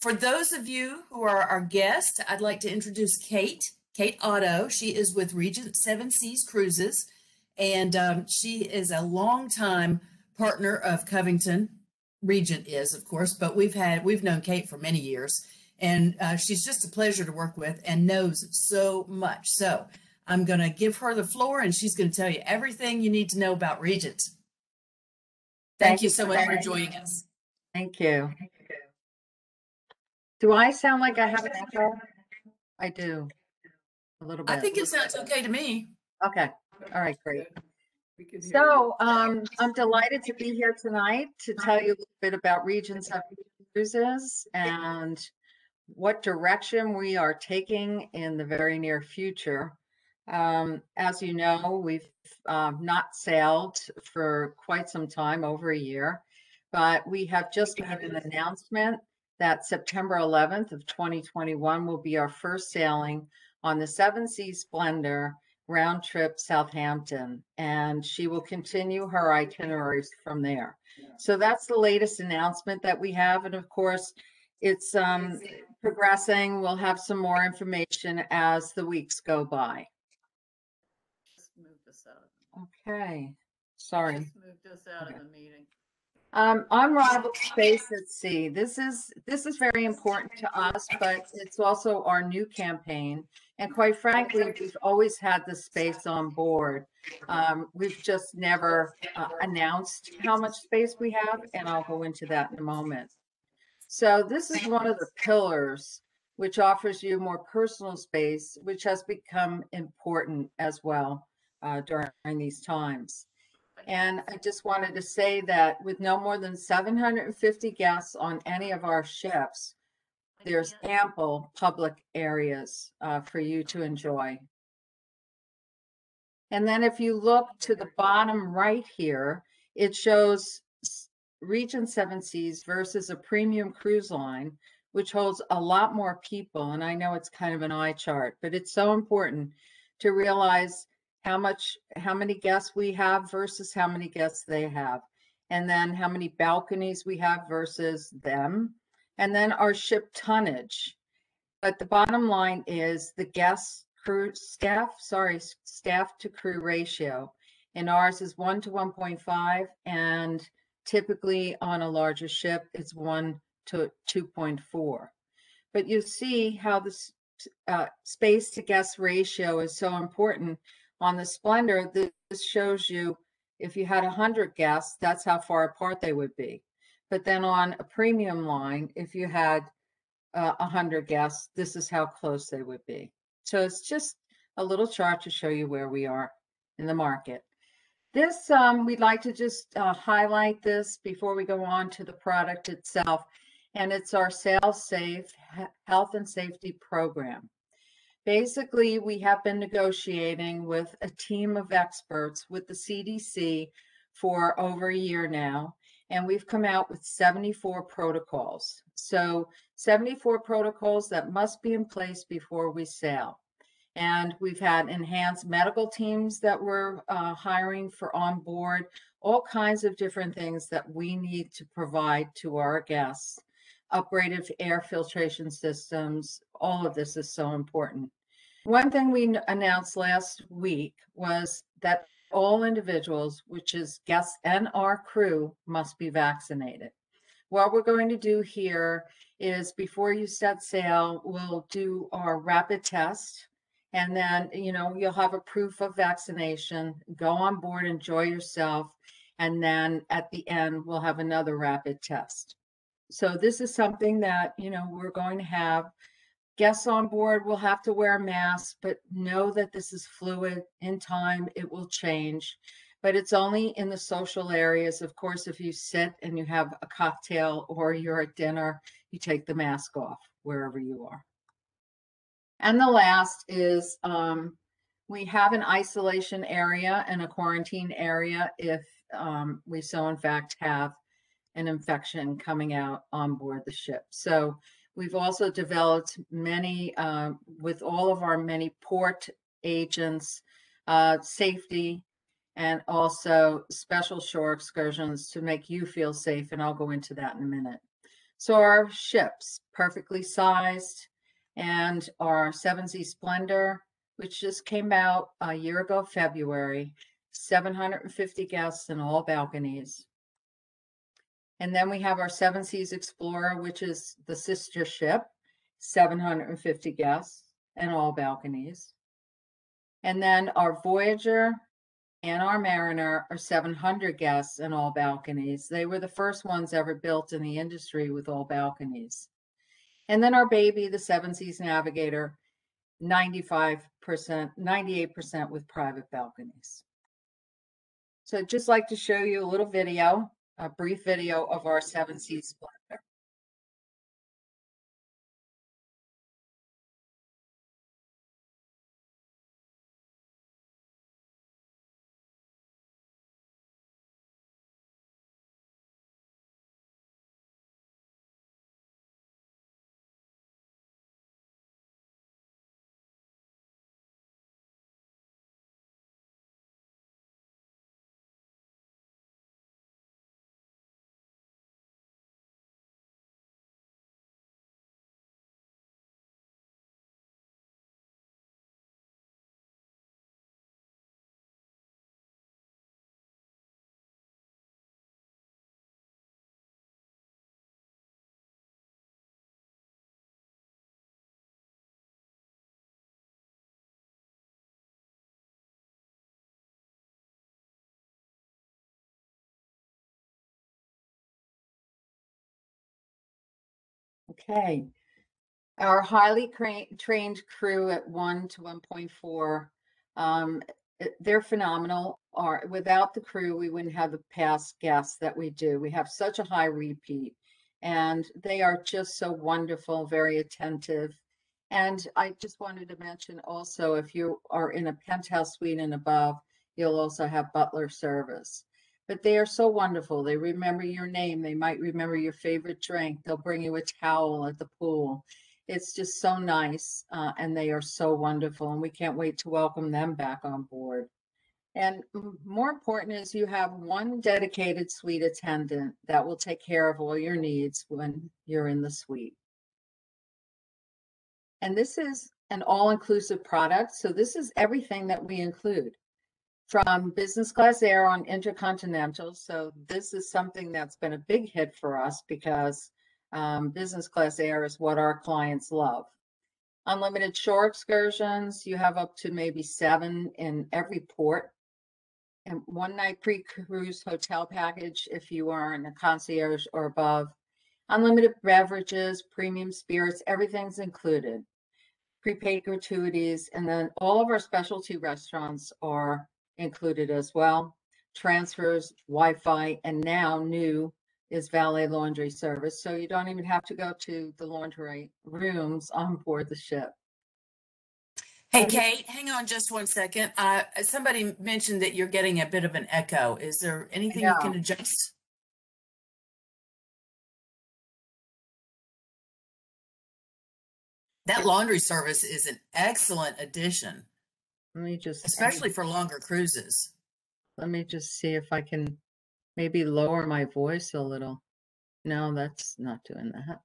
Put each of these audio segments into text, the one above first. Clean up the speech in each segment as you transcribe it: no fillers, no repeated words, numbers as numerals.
For those of you who are our guests, I'd like to introduce Kate Otto. She is with Regent Seven Seas Cruises, and she is a longtime partner of Covington. Regent is, of course, but we've known Kate for many years, and she's just a pleasure to work with and knows so much. So I'm going to give her the floor, and she's going to tell you everything you need to know about Regent. Thank you so much for joining us. Thank you. Do I sound like I have an echo? I do, a little bit. I think it sounds okay to me. Okay. All right, great. So I'm delighted to be here tonight to tell you a little bit about Regent Seven Seas Cruises and what direction we are taking in the very near future. As you know, we've not sailed for quite some time, over a year, but we have just made an announcement that September 11th of 2021 will be our first sailing on the Seven Seas Splendor round trip Southampton, and she will continue her itineraries from there. So that's the latest announcement that we have, and of course it's progressing. We'll have some more information as the weeks go by. Just move this out. Okay, sorry. Just move this out of the meeting. Unrivaled Space at Sea. This is very important to us, but it's also our new campaign. And quite frankly, we've always had the space on board. We've just never announced how much space we have, and I'll go into that in a moment. So this is one of the pillars which offers you more personal space, which has become important as well during these times. And I just wanted to say that with no more than 750 guests on any of our ships, there's ample public areas for you to enjoy. And then if you look to the bottom right here, it shows Regent Seven Seas versus a premium cruise line, which holds a lot more people. And I know it's kind of an eye chart, but it's so important to realize how many guests we have versus how many guests they have, and then how many balconies we have versus them, and then our ship tonnage. But the bottom line is the staff to crew ratio, and ours is 1 to 1.5, and typically on a larger ship it's 1 to 2.4. But you see how this space to guest ratio is so important. On the Splendor, this shows you if you had 100 guests, that's how far apart they would be. But then on a premium line, if you had 100 guests, this is how close they would be. So it's just a little chart to show you where we are in the market. This, we'd like to just highlight this before we go on to the product itself, and it's our Sail Safe Health and Safety Program. Basically, we have been negotiating with a team of experts with the CDC for over a year now, and we've come out with 74 protocols. So 74 protocols that must be in place before we sail. And we've had enhanced medical teams that we're hiring for on board, all kinds of different things that we need to provide to our guests. Upgraded air filtration systems, all of this is so important. One thing we announced last week was that all individuals, which is guests and our crew, must be vaccinated. What we're going to do here is before you set sail, we'll do our rapid test, and then you'll have a proof of vaccination, go on board, enjoy yourself, and then at the end we'll have another rapid test. So this is something that we're going to have. Guests on board will have to wear masks, but know that this is fluid. In time, it will change, but it's only in the social areas. Of course, if you sit and you have a cocktail or you're at dinner, you take the mask off wherever you are. And the last is we have an isolation area and a quarantine area if we so in fact have an infection coming out on board the ship. So we've also developed many, with all of our many port agents, safety, and also special shore excursions to make you feel safe, and I'll go into that in a minute. So our ships, perfectly sized, and our Seven Seas Splendor, which just came out a year ago, February, 750 guests in all balconies. And then we have our Seven Seas Explorer, which is the sister ship, 750 guests and all balconies. And then our Voyager and our Mariner are 700 guests and all balconies. They were the first ones ever built in the industry with all balconies. And then our baby, the Seven Seas Navigator, 95%, 98% with private balconies. So I'd just like to show you a little video, a brief video of our Seven Seas Splendor. Okay, our highly trained crew at 1 to 1.4, they're phenomenal. Without the crew, we wouldn't have the past guests that we do. We have such a high repeat, and they are just so wonderful, very attentive. And I just wanted to mention also, if you are in a penthouse suite and above, you'll also have butler service. But they are so wonderful. They remember your name. They might remember your favorite drink. They'll bring you a towel at the pool. It's just so nice, and they are so wonderful, and we can't wait to welcome them back on board. And more important is you have one dedicated suite attendant that will take care of all your needs when you're in the suite. And this is an all-inclusive product, so this is everything that we include. From business class air on intercontinental. So this is something that's been a big hit for us because business class air is what our clients love. Unlimited shore excursions, you have up to maybe 7 in every port. And 1 night pre-cruise hotel package if you are in a concierge or above. Unlimited beverages, premium spirits, everything's included. Prepaid gratuities, and then all of our specialty restaurants are included as well. Transfers, Wi-Fi, and now new is valet laundry service. So you don't even have to go to the laundry rooms on board the ship. Hey, Kate, hang on just 1 second. Somebody mentioned that you're getting a bit of an echo. Is there anything you can adjust? That laundry service is an excellent addition. Let me just, especially for longer cruises. Let me just see if I can maybe lower my voice a little. No, that's not doing that.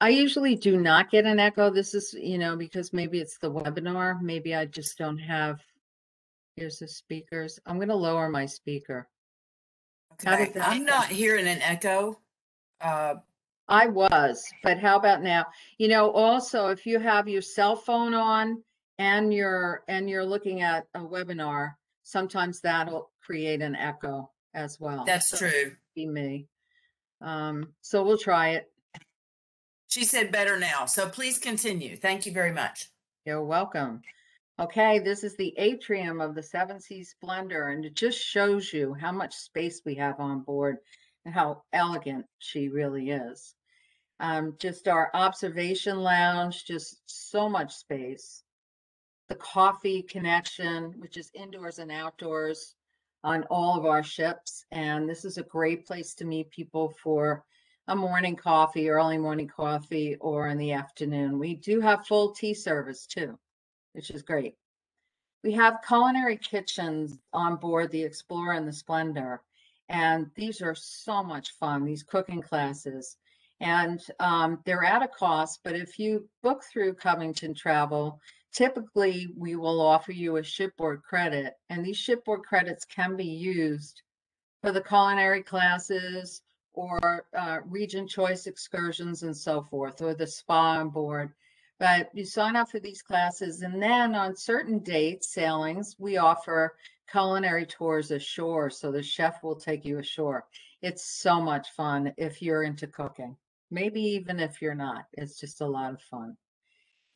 I usually do not get an echo. This is, because maybe it's the webinar. Maybe I just don't have, here's the speakers. I'm going to lower my speaker. Okay, I'm not hearing an echo. I was, but how about now? Also, if you have your cell phone on and you're looking at a webinar, sometimes that'll create an echo as well. That's true. Be me. So we'll try it. She said better now, so please continue. Thank you very much. You're welcome. Okay, this is the atrium of the Seven Seas Splendor, and it just shows you how much space we have on board and how elegant she really is. Just our observation lounge, just so much space. The coffee connection, which is indoors and outdoors on all of our ships. And this is a great place to meet people for a morning coffee, early morning coffee, or in the afternoon. We do have full tea service too, which is great. We have culinary kitchens on board the Explorer and the Splendor. And these are so much fun, these cooking classes. And they're at a cost, but if you book through Covington Travel, typically we will offer you a shipboard credit, and these shipboard credits can be used for the culinary classes or Regent Choice excursions and so forth, or the spa on board. But you sign up for these classes, and then on certain dates, sailings, we offer culinary tours ashore. So the chef will take you ashore. It's so much fun if you're into cooking. Maybe even if you're not, it's just a lot of fun.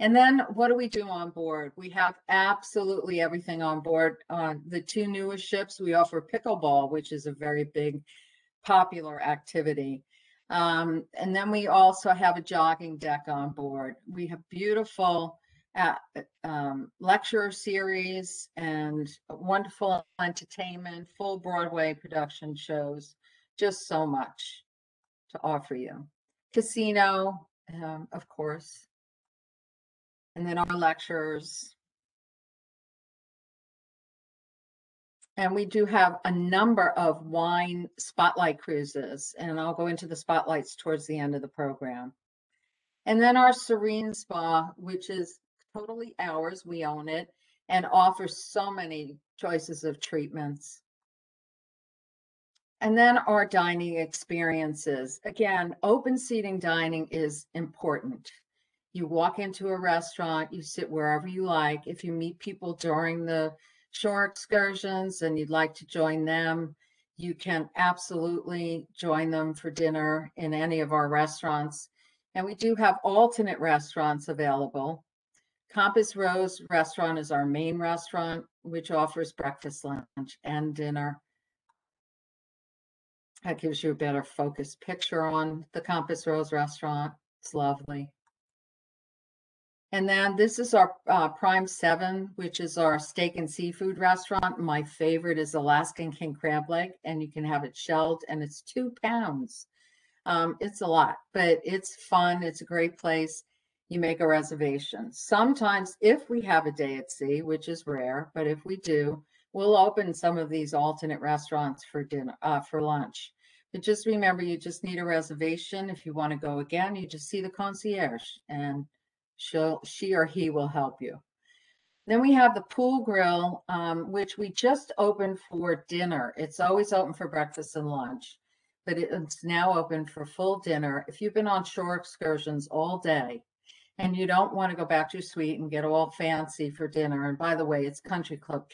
And then what do we do on board? We have absolutely everything on board. On the two newest ships, we offer pickleball, which is a very big, popular activity. And then we also have a jogging deck on board. We have beautiful lecture series and wonderful entertainment, full Broadway production shows, just so much to offer you. Casino, of course, and then our lectures. And we do have a number of wine spotlight cruises, and I'll go into the spotlights towards the end of the program. And then our Serene Spa, which is totally ours, we own it, and offers so many choices of treatments. And then our dining experiences. Again, open seating dining is important. You walk into a restaurant, you sit wherever you like. If you meet people during the shore excursions and you'd like to join them, you can absolutely join them for dinner in any of our restaurants. And we do have alternate restaurants available. Compass Rose restaurant is our main restaurant, which offers breakfast, lunch, and dinner. That gives you a better focused picture on the Compass Rose restaurant. It's lovely. And then this is our Prime 7, which is our steak and seafood restaurant. My favorite is Alaskan king crab leg, and you can have it shelled, and it's 2 pounds. It's a lot, but it's fun. It's a great place. You make a reservation. Sometimes if we have a day at sea, which is rare, but if we do, we'll open some of these alternate restaurants for dinner, for lunch. But just remember, you just need a reservation. If you want to go again, you just see the concierge, and she or he will help you. Then we have the pool grill, which we just opened for dinner. It's always open for breakfast and lunch, but it's now open for full dinner. If you've been on shore excursions all day and you don't want to go back to your suite and get all fancy for dinner, and by the way, it's country club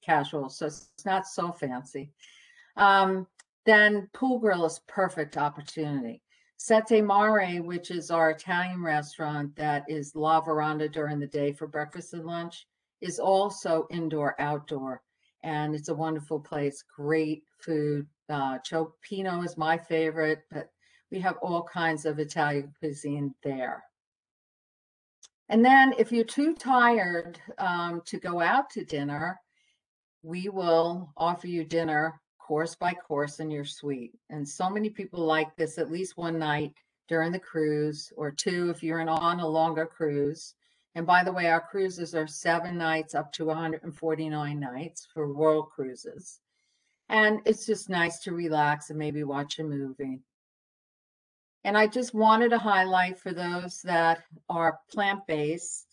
casual, so it's not so fancy, then pool grill is perfect opportunity. Sette Mare, which is our Italian restaurant that is La Veranda during the day for breakfast and lunch, is also indoor-outdoor, and it's a wonderful place. Great food. Cioppino is my favorite, but we have all kinds of Italian cuisine there. And then if you're too tired to go out to dinner, we will offer you dinner course by course in your suite. And so many people like this at least one night during the cruise, or 2 if you're on a longer cruise. And by the way, our cruises are 7 nights up to 149 nights for world cruises. And it's just nice to relax and maybe watch a movie. And I just wanted to highlight for those that are plant-based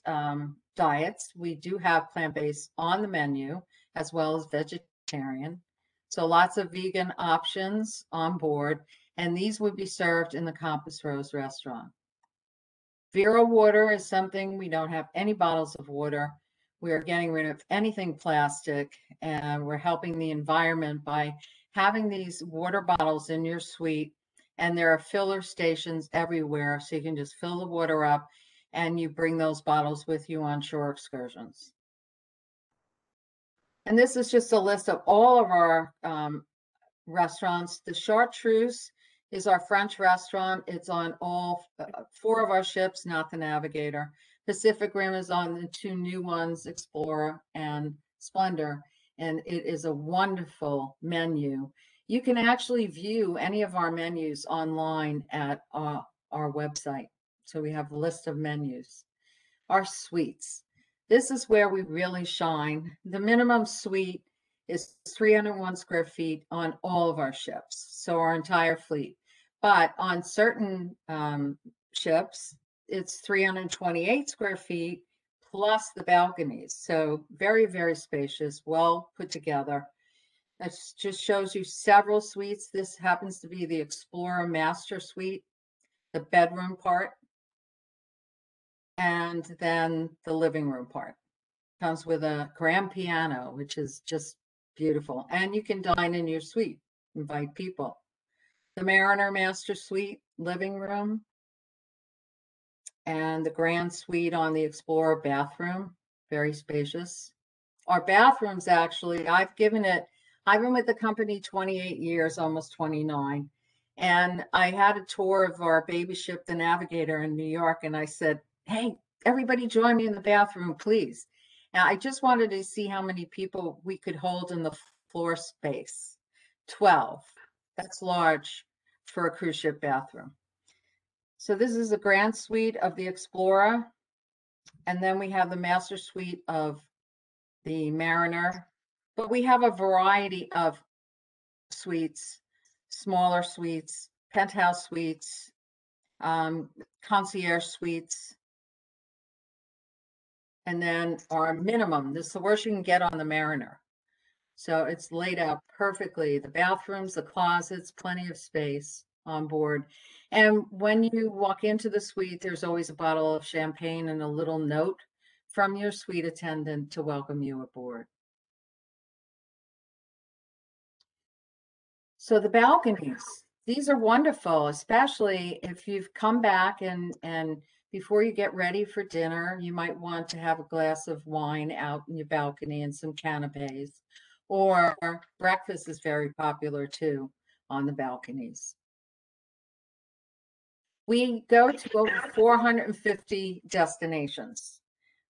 diets, we do have plant-based on the menu as well as vegetarian. So lots of vegan options on board, and these would be served in the Compass Rose restaurant. Vero water is something, we don't have any bottles of water. We're getting rid of anything plastic, and we're helping the environment by having these water bottles in your suite, and there are filler stations everywhere, so you can just fill the water up and you bring those bottles with you on shore excursions. And this is just a list of all of our restaurants. The Chartreuse is our French restaurant. It's on all 4 of our ships, not the Navigator. Pacific Rim is on the 2 new ones, Explorer and Splendor, and it is a wonderful menu. You can actually view any of our menus online at our website. So we have a list of menus. Our suites. This is where we really shine. The minimum suite is 301 square feet on all of our ships, so our entire fleet. But on certain ships, it's 328 square feet plus the balconies. So very, very spacious, well put together. That just shows you several suites. This happens to be the Explorer Master Suite, the bedroom part, and then the living room part. Comes with a grand piano, which is just beautiful. And you can dine in your suite, invite people. The Mariner Master Suite, living room, and the grand suite on the Explorer bathroom, very spacious. Our bathrooms, actually, I've been with the company 28 years, almost 29. And I had a tour of our baby ship, the Navigator, in New York. And I said, hey, everybody join me in the bathroom, please. And I just wanted to see how many people we could hold in the floor space. 12. That's large for a cruise ship bathroom. So this is a grand suite of the Explorer. And then we have the master suite of the Mariner. But we have a variety of suites, smaller suites, penthouse suites, concierge suites. And then our minimum, this is the worst you can get on the Mariner. So it's laid out perfectly. The bathrooms, the closets, plenty of space on board. And when you walk into the suite, there's always a bottle of champagne and a little note from your suite attendant to welcome you aboard. So the balconies, these are wonderful, especially if you've come back and before you get ready for dinner, you might want to have a glass of wine out in your balcony and some canapes. Or breakfast is very popular too on the balconies. We go to over 450 destinations.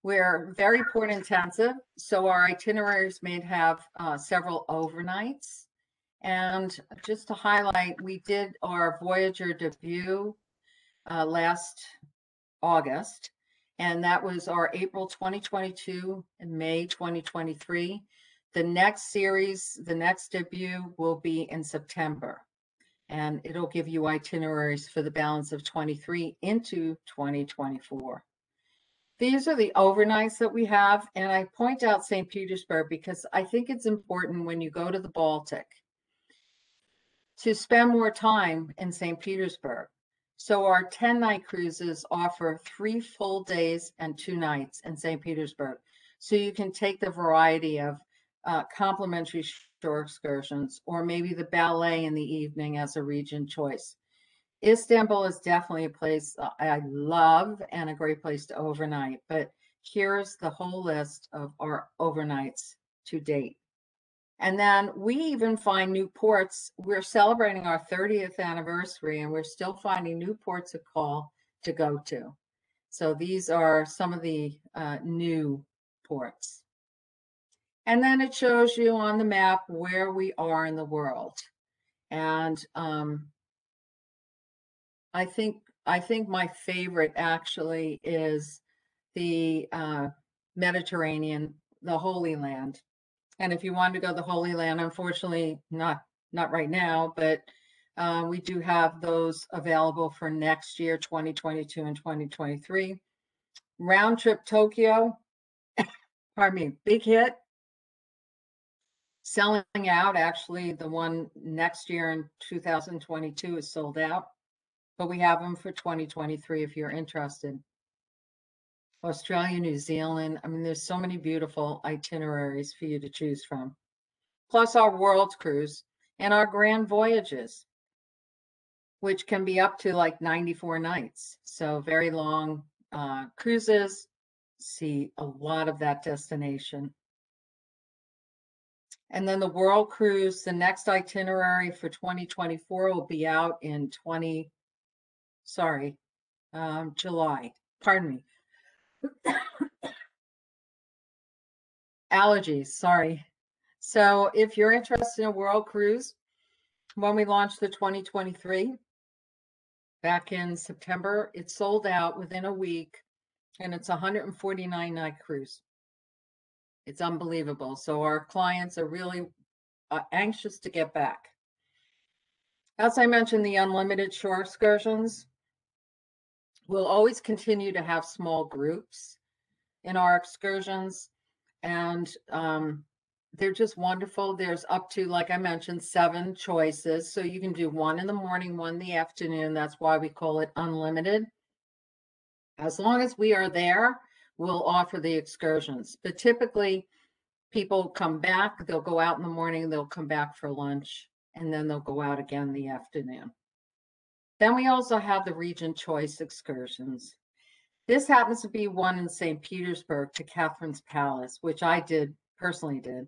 We're very port intensive, so our itineraries may have several overnights. And just to highlight, we did our Voyager debut last August, and that was our April 2022 and May 2023. The next series, the next debut will be in September, and it'll give you itineraries for the balance of 23 into 2024. These are the overnights that we have, and I point out St. Petersburg because I think it's important when you go to the Baltic to spend more time in St. Petersburg. So our 10-night cruises offer 3 full days and 2 nights in St. Petersburg. So you can take the variety of complimentary shore excursions, or maybe the ballet in the evening as a Regent choice. Istanbul is definitely a place I love and a great place to overnight, but here's the whole list of our overnights to date. And then we even find new ports. We're celebrating our 30th anniversary, and we're still finding new ports of call to go to. So these are some of the new ports. And then it shows you on the map where we are in the world. And I think my favorite actually is the Mediterranean, the Holy Land. And if you want to go to the Holy Land, unfortunately, not right now, but we do have those available for next year, 2022 and 2023. Round trip Tokyo, pardon me, big hit. Selling out, actually, the one next year in 2022 is sold out, but we have them for 2023 if you're interested. Australia, New Zealand, I mean, there's so many beautiful itineraries for you to choose from. Plus our World Cruise and our Grand Voyages, which can be up to like 94 nights. So very long cruises, see a lot of that destination. And then the World Cruise, the next itinerary for 2024 will be out in July, pardon me. Allergies, sorry. So if you're interested in a World Cruise, when we launched the 2023 back in September, it sold out within a week, and it's a 149-night cruise. It's unbelievable. So our clients are really anxious to get back. As I mentioned, the unlimited shore excursions will always continue to have small groups in our excursions, and they're just wonderful. There's up to, like I mentioned, 7 choices. So you can do one in the morning, one in the afternoon. That's why we call it unlimited. As long as we are there, we'll offer the excursions. But typically, people come back, they'll go out in the morning, they'll come back for lunch, and then they'll go out again in the afternoon. Then we also have the Regent Choice excursions. This happens to be one in St. Petersburg to Catherine's Palace, which I personally did.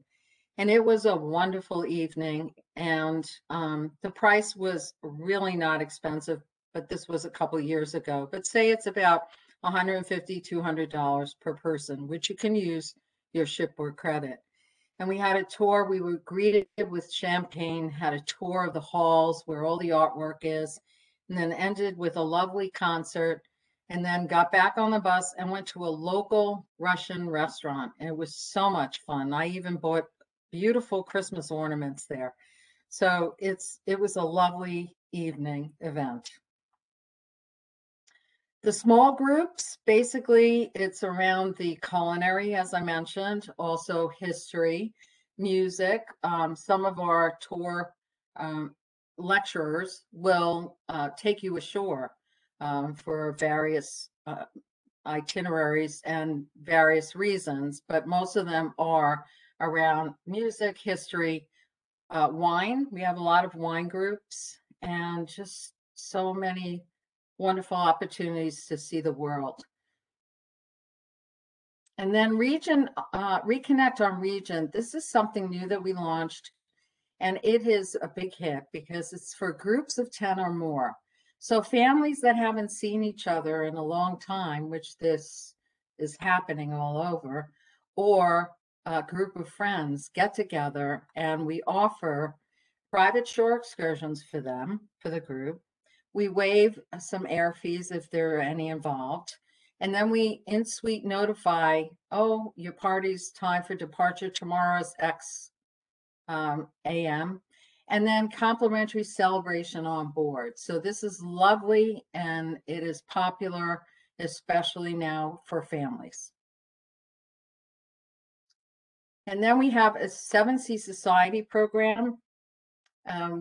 And it was a wonderful evening. And the price was really not expensive, but this was a couple years ago. But say it's about $150, $200 per person, which you can use your shipboard credit. And we had a tour. We were greeted with champagne, had a tour of the halls where all the artwork is, and then ended with a lovely concert, and then got back on the bus and went to a local Russian restaurant. And it was so much fun. I even bought beautiful Christmas ornaments there. So it was a lovely evening event. The small groups, basically, it's around the culinary, as I mentioned, also history, music. Some of our tour lecturers will take you ashore for various itineraries and various reasons, but most of them are around music, history, wine. We have a lot of wine groups, and just so many wonderful opportunities to see the world. And then Reconnect on Regent. This is something new that we launched, and it is a big hit because it's for groups of 10 or more. So families that haven't seen each other in a long time, which this is happening all over, or a group of friends get together, and we offer private shore excursions for them, for the group. We waive some air fees if there are any involved. And then we in-suite notify, oh, your party's time for departure tomorrow's X AM. And then complimentary celebration on board. So this is lovely, and it is popular, especially now for families. And then we have a Seven Seas Society program,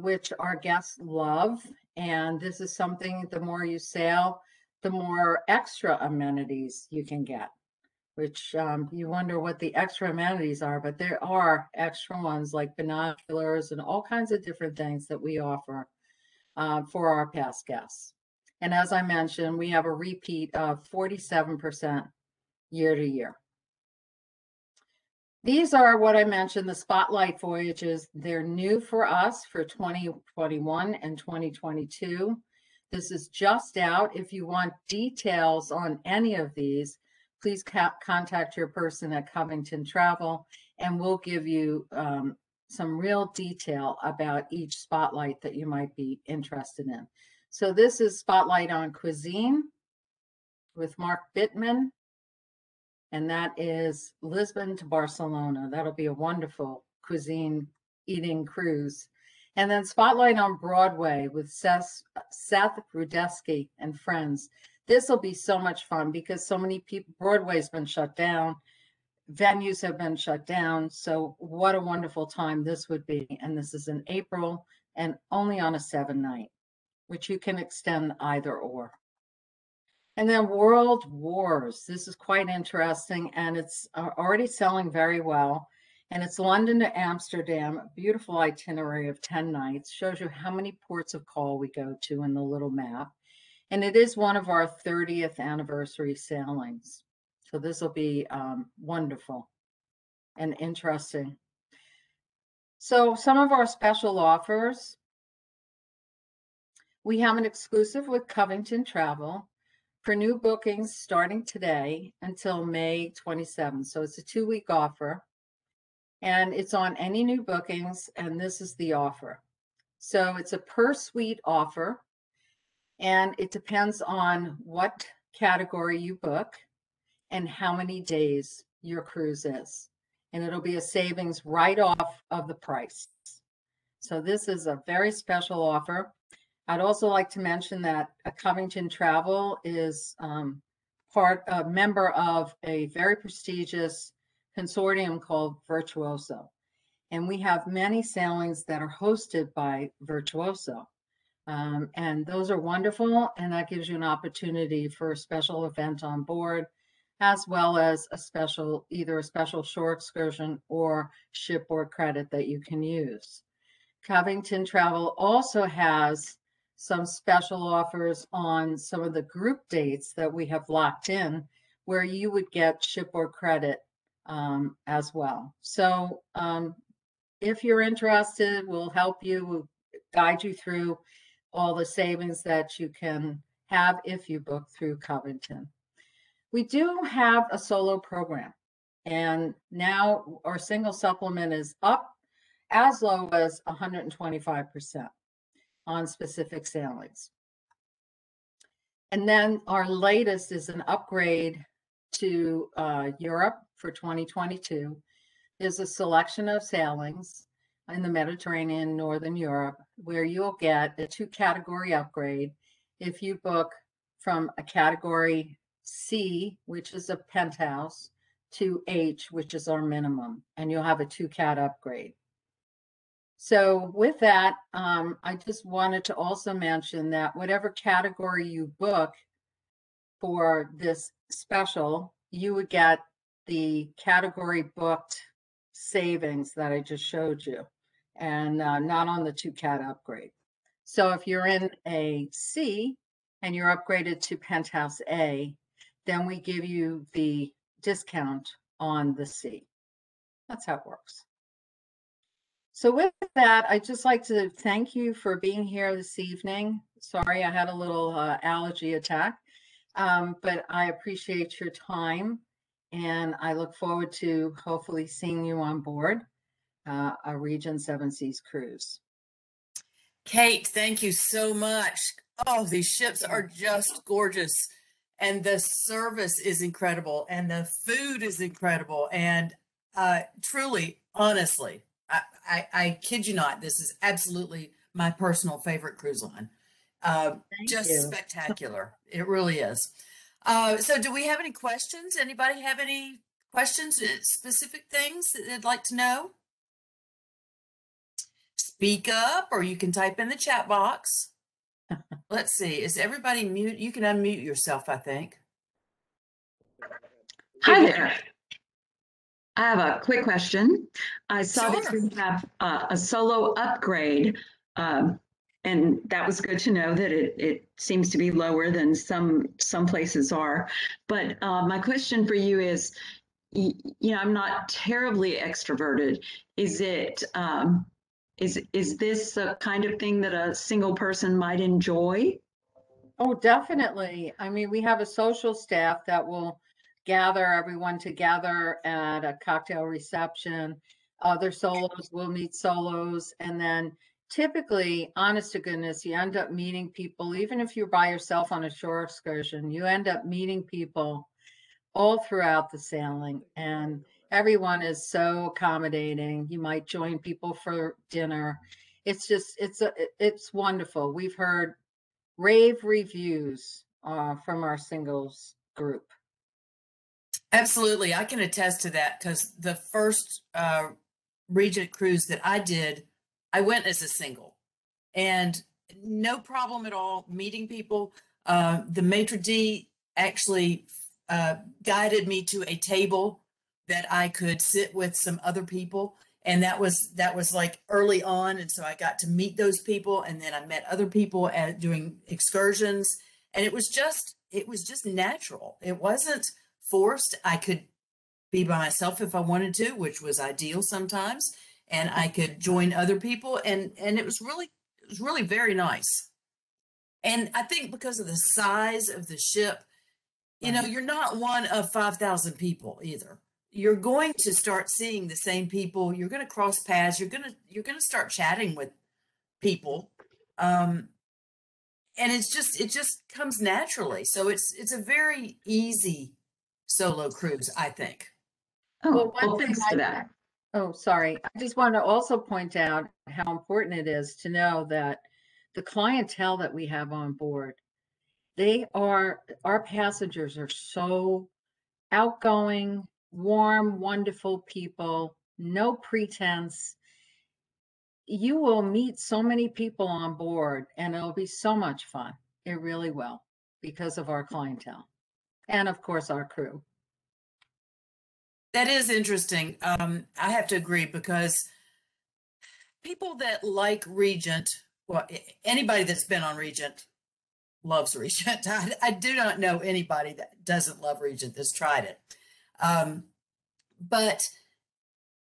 which our guests love. And this is something, the more you sail, the more extra amenities you can get, which you wonder what the extra amenities are, but there are extra ones like binoculars and all kinds of different things that we offer for our past guests. And as I mentioned, we have a repeat of 47% year to year. These are what I mentioned, the Spotlight Voyages. They're new for us for 2021 and 2022. This is just out. If you want details on any of these, please contact your person at Covington Travel, and we'll give you some real detail about each spotlight that you might be interested in. So this is Spotlight on Cuisine with Mark Bittman. And that is Lisbon to Barcelona. That'll be a wonderful cuisine eating cruise. And then Spotlight on Broadway with Seth Rudetsky and friends. This will be so much fun because so many people, Broadway's been shut down, venues have been shut down. So what a wonderful time this would be. And this is in April and only on a 7-night, which you can extend either or. And then World Wars. This is quite interesting, and it's already selling very well. And it's London to Amsterdam, a beautiful itinerary of 10 nights. Shows you how many ports of call we go to in the little map. And it is one of our 30th anniversary sailings. So this will be wonderful and interesting. So some of our special offers. We have an exclusive with Covington Travel for new bookings starting today until May 27th. So it's a 2-week offer, and it's on any new bookings, and this is the offer. So it's a per suite offer, and it depends on what category you book and how many days your cruise is. And it'll be a savings right off of the price. So this is a very special offer. I'd also like to mention that Covington Travel is a member of a very prestigious consortium called Virtuoso. And we have many sailings that are hosted by Virtuoso. And those are wonderful. And that gives you an opportunity for a special event on board, as well as either a special shore excursion or shipboard credit that you can use. Covington Travel also has some special offers on some of the group dates that we have locked in, where you would get shipboard credit as well. So if you're interested, we'll help you, we'll guide you through all the savings that you can have if you book through Covington. We do have a solo program, and now our single supplement is up as low as 125% on specific sailings. And then our latest is an upgrade to Europe for 2022. There's a selection of sailings in the Mediterranean, Northern Europe, where you'll get a 2-category upgrade if you book from a category C, which is a penthouse, to H, which is our minimum, and you'll have a 2-cat upgrade. So with that, I just wanted to also mention that whatever category you book for this special, you would get the category booked savings that I just showed you, and not on the 2-cat upgrade. So if you're in a C and you're upgraded to Penthouse A, then we give you the discount on the C. That's how it works. So with that, I'd just like to thank you for being here this evening. Sorry, I had a little allergy attack, but I appreciate your time, and I look forward to hopefully seeing you on board a Regent Seven Seas cruise. Kate, thank you so much. Oh, these ships are just gorgeous, and the service is incredible, and the food is incredible, and truly, honestly, I kid you not, this is absolutely my personal favorite cruise line. Just spectacular. It really is. So do we have any questions? Anybody have any questions, specific things that they'd like to know? Speak up, or you can type in the chat box. Let's see. Is everybody mute? You can unmute yourself, I think. Hi there. I have a quick question. I saw that you have a solo upgrade, and that was good to know that it seems to be lower than some places are. But my question for you is, you know, I'm not terribly extroverted. Is it is this a kind of thing that a single person might enjoy? Oh, definitely. I mean, we have a social staff that will gather everyone together at a cocktail reception. Other solos will meet solos. And then typically, honest to goodness, you end up meeting people, even if you're by yourself on a shore excursion, you end up meeting people all throughout the sailing. And everyone is so accommodating. You might join people for dinner. It's just, it's wonderful. We've heard rave reviews from our singles group. Absolutely. I can attest to that, because the first Regent cruise that I did, I went as a single, and no problem at all meeting people. The maitre d' actually guided me to a table that I could sit with some other people. And that was like early on. And so I got to meet those people, and then I met other people at doing excursions, and it was just natural. It wasn't forced. I could be by myself if I wanted to, which was ideal sometimes, and I could join other people, and it was really very nice. And I think because of the size of the ship, you know, you're not one of 5,000 people either. You're going to start seeing the same people. You're going to cross paths. You're going to start chatting with people, and it just comes naturally. So it's a very easy solo cruise, I think. Oh, well, thanks for that. Oh, sorry. I just want to also point out how important it is to know that the clientele that we have on board, our passengers are so outgoing, warm, wonderful people, no pretense. You will meet so many people on board and it'll be so much fun. It really will, because of our clientele and of course our crew. That is interesting. I have to agree because people that like Regent, well, anybody that's been on Regent loves Regent. I do not know anybody that doesn't love Regent that's tried it. But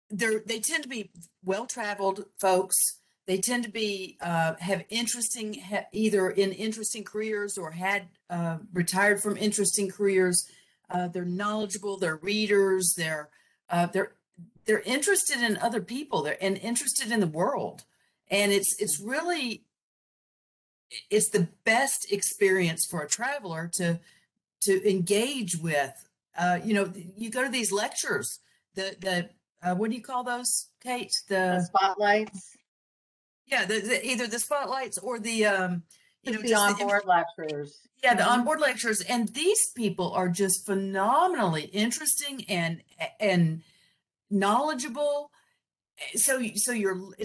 they tend to be well-traveled folks. They tend to be have interesting, either in interesting careers or had retired from interesting careers. They're knowledgeable. They're readers. They're interested in other people. They're interested in the world, and it's really the best experience for a traveler to engage with. You go to these lectures. The what do you call those, Kate? The spotlights. Yeah, either the spotlights or the the onboard lectures. Yeah, the onboard lectures, and these people are just phenomenally interesting and knowledgeable. So it's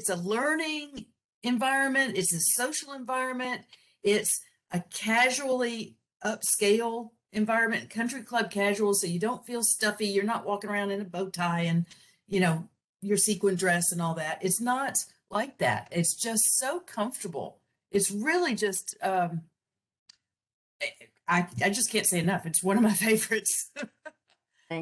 a learning environment. It's a social environment. It's a casually upscale environment, country club casual. So you don't feel stuffy. You're not walking around in a bow tie and your sequin dress and all that. It's not like that. It's just so comfortable. It's really just I just can't say enough. It's one of my favorites.